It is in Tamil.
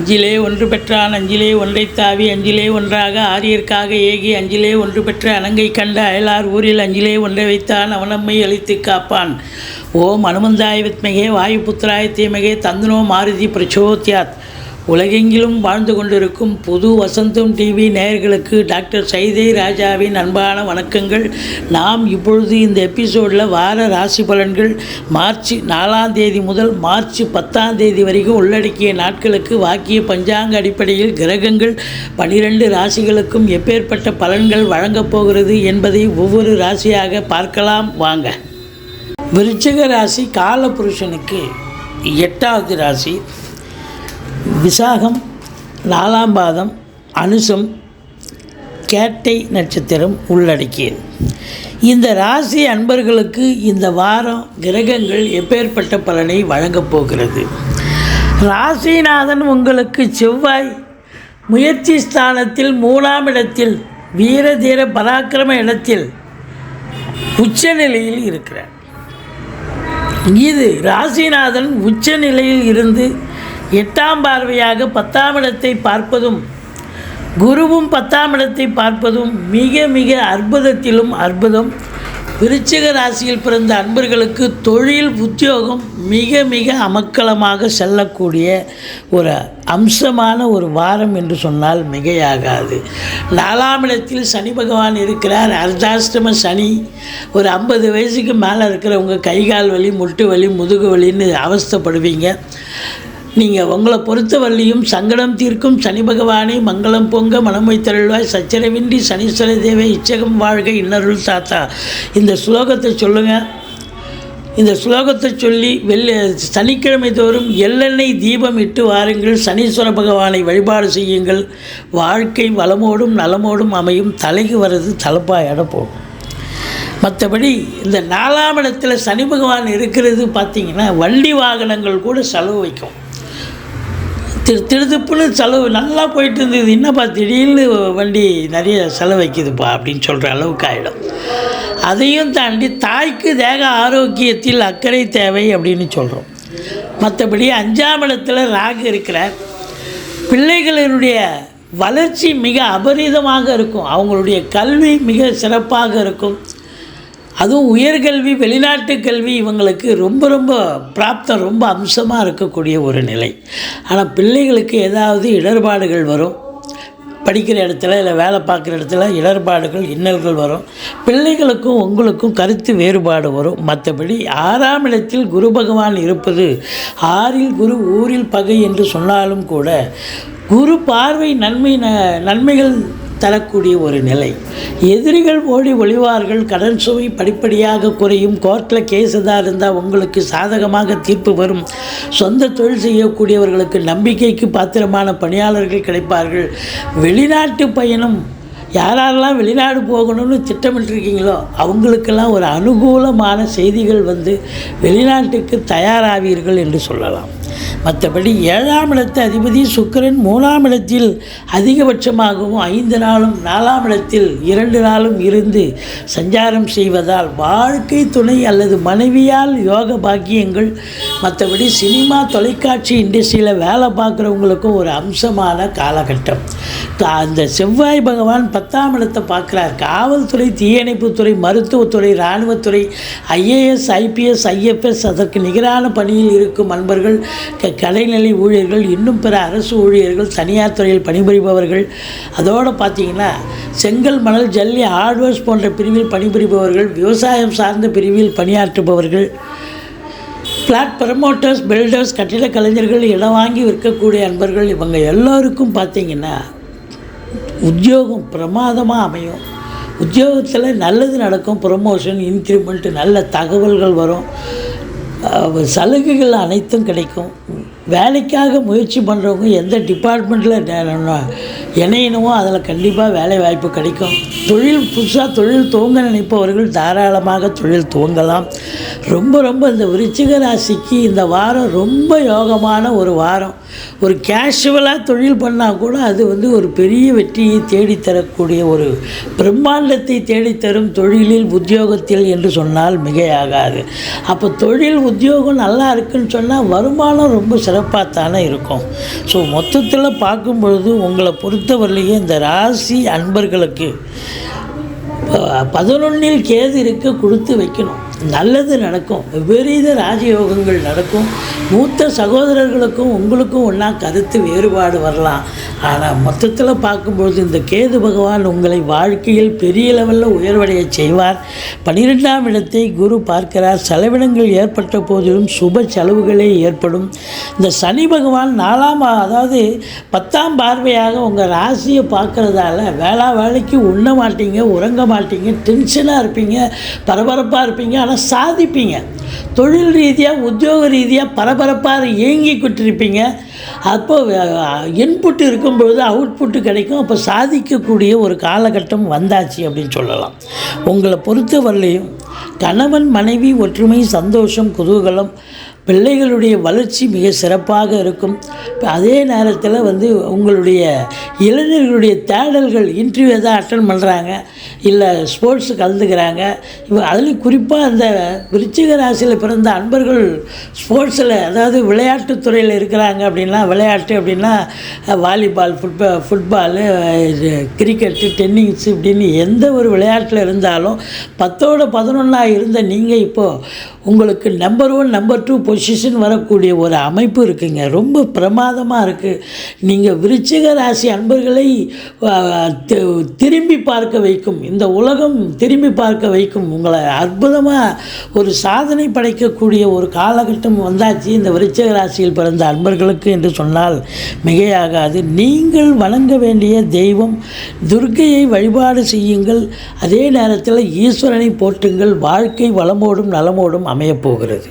அஞ்சிலே ஒன்று பெற்றான் அஞ்சிலே ஒன்றைத் தாவி அஞ்சிலே ஒன்றாக ஆரியர்க்காக ஏகி அஞ்சிலே ஒன்று பெற்ற அணங்கை கண்ட அயலார் ஊரில் அஞ்சிலே ஒன்றை வைத்தான் அவனம்மை அழித்து காப்பான். ஓம் அனுமந்தாய வித்மகே வாயுபுத்திராய தீமகே தந்தனோ மாருதி பிரச்சோத்யாத். உலகெங்கிலும் வாழ்ந்து கொண்டிருக்கும் புது வசந்தம் டிவி நேயர்களுக்கு டாக்டர் சைதை ராஜாவின் அன்பான வணக்கங்கள். நாம் இப்பொழுது இந்த எபிசோடில் வார ராசி பலன்கள் மார்ச் 4ஆம் தேதி முதல் மார்ச் 10ஆம் தேதி வரைக்கும் உள்ளடக்கிய நாட்களுக்கு வாக்கிய பஞ்சாங்க அடிப்படையில் கிரகங்கள் 12 ராசிகளுக்கும் எப்பேற்பட்ட பலன்கள் வழங்கப் போகிறது என்பதை ஒவ்வொரு ராசியாக பார்க்கலாம் வாங்க. விருச்சிக ராசி காலபுருஷனுக்கு 8வது ராசி. விசாகம் 4ஆம் பாதம் அனுசம் கேட்டை நட்சத்திரம் உள்ளடக்கியது. இந்த ராசி அன்பர்களுக்கு இந்த வாரம் கிரகங்கள் எப்பேற்பட்ட பலனை வழங்கப் போகிறது. ராசிநாதன் உங்களுக்கு செவ்வாய் முயற்சி ஸ்தானத்தில் 3ஆம் இடத்தில் வீர தீர பராக்கிரம இடத்தில் உச்ச நிலையில் இருக்கிறார். இது ராசிநாதன் உச்ச நிலையில் இருந்து 8ஆம் பார்வையாக 10ஆம் இடத்தை பார்ப்பதும் குருவும் 10ஆம் இடத்தை பார்ப்பதும் மிக மிக அற்புதத்திலும் அற்புதம். விருச்சிக ராசியில் பிறந்த அன்பர்களுக்கு தொழில் உத்தியோகம் மிக மிக அமக்கலமாக செல்லக்கூடிய ஒரு அம்சமான ஒரு வாரம் என்று சொன்னால் மிகையாகாது. 4ஆம் இடத்தில் சனி பகவான் இருக்கிறார். அர்த்தாஷ்டம சனி. ஒரு 50 வயசுக்கு மேலே இருக்கிறவங்க கைகால் வலி, முட்டு வலி, முதுகு வலின்னு அவஸ்தைப்படுவீங்க. நீங்கள் உங்களை பொறுத்தவரையும் சங்கடம் தீர்க்கும் சனி பகவானை மங்களம் பொங்க மனம் வைத்தருள்வாய் சச்சரவின்றி சனீஸ்வர தேவை இச்சகம் வாழ்க இன்னருள் தாத்தா. இந்த ஸ்லோகத்தை சொல்லுங்கள். இந்த ஸ்லோகத்தை சொல்லி சனிக்கிழமை தோறும் எள்ளெண்ணெய் தீபம் இட்டு வாருங்கள். சனீஸ்வர பகவானை வழிபாடு செய்யுங்கள். வாழ்க்கை வளமோடும் நலமோடும் அமையும். தலைக்கு வர்றது தலைப்பாயோட போகும். மற்றபடி இந்த 4ஆம் இடத்துல சனி பகவான் இருக்கிறது பார்த்திங்கன்னா வண்டி வாகனங்கள் கூட செலவு வைக்கும். திருதுப்புன்னு செலவு நல்லா போயிட்டு இருந்தது, என்னப்பா திடீர்னு வண்டி நிறைய செலவு வைக்குதுப்பா அப்படின்னு சொல்கிற அளவுக்கு ஆகிடும். அதையும் தாண்டி தாய்க்கு தேக ஆரோக்கியத்தில் அக்கறை தேவை அப்படின்னு சொல்கிறோம். மற்றபடி 5ஆம் இடத்துல ராகு இருக்கிறார். பிள்ளைகளினுடைய வளர்ச்சி மிக அபரிதமாக இருக்கும். அவங்களுடைய கல்வி மிக சிறப்பாக இருக்கும். அதுவும் உயர்கல்வி, வெளிநாட்டு கல்வி இவங்களுக்கு ரொம்ப ரொம்ப பிராப்தம், ரொம்ப அம்சமாக இருக்கக்கூடிய ஒரு நிலை. ஆனால் பிள்ளைகளுக்கு ஏதாவது இடர்பாடுகள் வரும். படிக்கிற இடத்துல இல்லை வேலை பார்க்குற இடத்துல இடர்பாடுகள் இன்னல்கள் வரும். பிள்ளைகளுக்கும் உங்களுக்கும் கருத்து வேறுபாடு வரும். மற்றபடி 6ஆம் இடத்தில் குரு பகவான் இருப்பது 6இல் குரு ஊரில் பகை என்று சொன்னாலும் கூட குரு பார்வை நன்மைகள் தரக்கூடிய ஒரு நிலை. எதிரிகள் ஓடி ஒளிவார்கள். கடன் சுமை படிப்படியாக குறையும். கோர்ட்டில் கேஸ் எதாக இருந்தால் உங்களுக்கு சாதகமாக தீர்ப்பு வரும். சொந்த தொழில் செய்யக்கூடியவர்களுக்கு நம்பிக்கைக்கு பாத்திரமான பணியாளர்கள் கிடைப்பார்கள். வெளிநாட்டு பயணம் யாரெல்லாம் வெளிநாடு போகணும்னு திட்டமிட்டிருக்கீங்களோ அவங்களுக்கெல்லாம் ஒரு அனுகூலமான செய்திகள் வந்து வெளிநாட்டுக்கு தயாராவீர்கள் என்று சொல்லலாம். மற்றபடி 7ஆம் இடத்து அதிபதி சுக்கிரன் 3ஆம் இடத்தில் அதிகபட்சமாகவும் 5 நாளும் 4ஆம் இடத்தில் 2 நாளும் இருந்து சஞ்சாரம் செய்வதால் வாழ்க்கை துணை அல்லது மனைவியால் யோக பாக்கியங்கள். மற்றபடி சினிமா தொலைக்காட்சி இண்டஸ்ட்ரியில் வேலை பார்க்குறவங்களுக்கும் ஒரு அம்சமான காலகட்டம். அந்த செவ்வாய் பகவான் 10ஆம் இடத்தை பார்க்குறார். காவல்துறை, தீயணைப்புத்துறை, மருத்துவத்துறை, இராணுவத்துறை, IAS, IPS, IFS அதற்கு நிகரான பணியில் இருக்கும் அன்பர்கள், கடைநிலை ஊழியர்கள், இன்னும் பிற அரசு ஊழியர்கள், தனியார் துறையில் பணிபுரிபவர்கள், அதோடு பார்த்திங்கன்னா செங்கல், மணல், ஜல்லி, ஹார்ட்வேர்ஸ் போன்ற பிரிவில் பணிபுரிபவர்கள், விவசாயம் சார்ந்த பிரிவில் பணியாற்றுபவர்கள், ஃப்ளாட் ப்ரமோட்டர்ஸ், பில்டர்ஸ், கட்டிட கலைஞர்கள், இடம் வாங்கி விற்கக்கூடிய அன்பர்கள், இவங்க எல்லோருக்கும் பார்த்திங்கன்னா உத்தியோகம் பிரமாதமாக அமையும். உத்தியோகத்தில் நல்லது நடக்கும். ப்ரமோஷன், இன்க்ரிமெண்ட், நல்ல தகவல்கள் வரும். சலுகைகள் அனைத்தும் கிடைக்கும். வேலைக்காக முயற்சி பண்ணுறவங்க எந்த டிபார்ட்மெண்ட்டில் இணையணுமோ அதில் கண்டிப்பாக வேலை வாய்ப்பு கிடைக்கும். புதுசாக தொழில் துவங்க நினைப்பவர்கள் தாராளமாக தொழில் துவங்கலாம். ரொம்ப ரொம்ப இந்த விருச்சிக ராசிக்கு இந்த வாரம் ரொம்ப யோகமான ஒரு வாரம். ஒரு கேஷுவலாக தொழில் பண்ணால் கூட அது வந்து ஒரு பெரிய வெற்றியை தேடித்தரக்கூடிய ஒரு பிரம்மாண்டத்தை தேடித்தரும் தொழிலில் உத்தியோகத்தில் என்று சொன்னால் மிகையாகாது. அப்போ தொழில் உத்தியோகம் நல்லா இருக்குன்னு சொன்னால் வருமானம் ரொம்ப சிறப்பாக தானே இருக்கும். ஸோ மொத்தத்தில் பார்க்கும் பொழுது உங்களை பொறுத்தவரையிலேயே இந்த ராசி அன்பர்களுக்கு 11 கேது இருக்க கொடுத்து வைக்கணும். நல்லது நடக்கும், விபரீத ராஜயோகங்கள் நடக்கும். மூத்த சகோதரர்களுக்கும் உங்களுக்கும் ஒன்றா கருத்து வேறுபாடு வரலாம். ஆனால் மொத்தத்தில் பார்க்கும்பொழுது இந்த கேது பகவான் உங்களை வாழ்க்கையில் பெரிய லெவலில் உயர்வடைய செய்வார். 12ஆம் இடத்தை குரு பார்க்கிறார். செலவினங்கள் ஏற்பட்ட போதிலும் சுப செலவுகளே ஏற்படும். இந்த சனி பகவான் 4ஆம் அதாவது 10ஆம் பார்வையாக உங்கள் ராசியை பார்க்குறதால வேலைக்கு உண்ண மாட்டீங்க, உறங்க மாட்டீங்க, டென்ஷனாக இருப்பீங்க, பரபரப்பாக இருப்பீங்க. ஆனால் சாதிப்பீங்க. தொழில் ரீதியாக உத்தியோக ரீதியாக பரபரப்பாக இயங்கிக்கிட்டு இருப்பீங்க. அப்போ இன்புட் இருக்கும்பொழுது அவுட்புட்டு கிடைக்கும். அப்போ சாதிக்கக்கூடிய ஒரு காலகட்டம் வந்தாச்சு அப்படின்னு சொல்லலாம். உங்களை பொறுத்தவரையிலையும் கணவன் மனைவி ஒற்றுமை, சந்தோஷம், குதூகலம், பிள்ளைகளுடைய வளர்ச்சி மிக சிறப்பாக இருக்கும். அதே நேரத்தில் வந்து உங்களுடைய இளைஞர்களுடைய தேடல்கள் இன்டர்வியூ எதாவது அட்டன் பண்ணுறாங்க, இல்லை ஸ்போர்ட்ஸு கலந்துக்கிறாங்க. அதுலேயும் குறிப்பாக அந்த விருச்சிக ராசியில் பிறந்த அன்பர்கள் ஸ்போர்ட்ஸில் அதாவது விளையாட்டுத்துறையில் இருக்கிறாங்க. அப்படின்னா விளையாட்டு அப்படின்னா வாலிபால், ஃபுட்பாலு, கிரிக்கெட்டு, டென்னிஸ் இப்படின்னு எந்த ஒரு விளையாட்டில் இருந்தாலும் 10ஓட 11 இருந்த நீங்கள் இப்போது உங்களுக்கு நம்பர் 1 நம்பர் 2 பொசிஷன் வரக்கூடிய ஒரு அமைப்பு இருக்குங்க. ரொம்ப பிரமாதமாக இருக்குது. நீங்கள் விருச்சிக ராசி அன்பர்களை திரும்பி பார்க்க வைக்கும், இந்த உலகம் திரும்பி பார்க்க வைக்கும். உங்களை அற்புதமாக ஒரு சாதனை படைக்கக்கூடிய ஒரு காலகட்டம் வந்தாச்சு இந்த விருச்சிக ராசியில் பிறந்த அன்பர்களுக்கு என்று சொன்னால் மிகையாகாது. நீங்கள் வணங்க வேண்டிய தெய்வம் துர்க்கையை வழிபாடு செய்யுங்கள். அதே நேரத்தில் ஈஸ்வரனை போற்றுங்கள். வாழ்க்கை வளமோடும் நலமோடும் அமையப்போகிறது.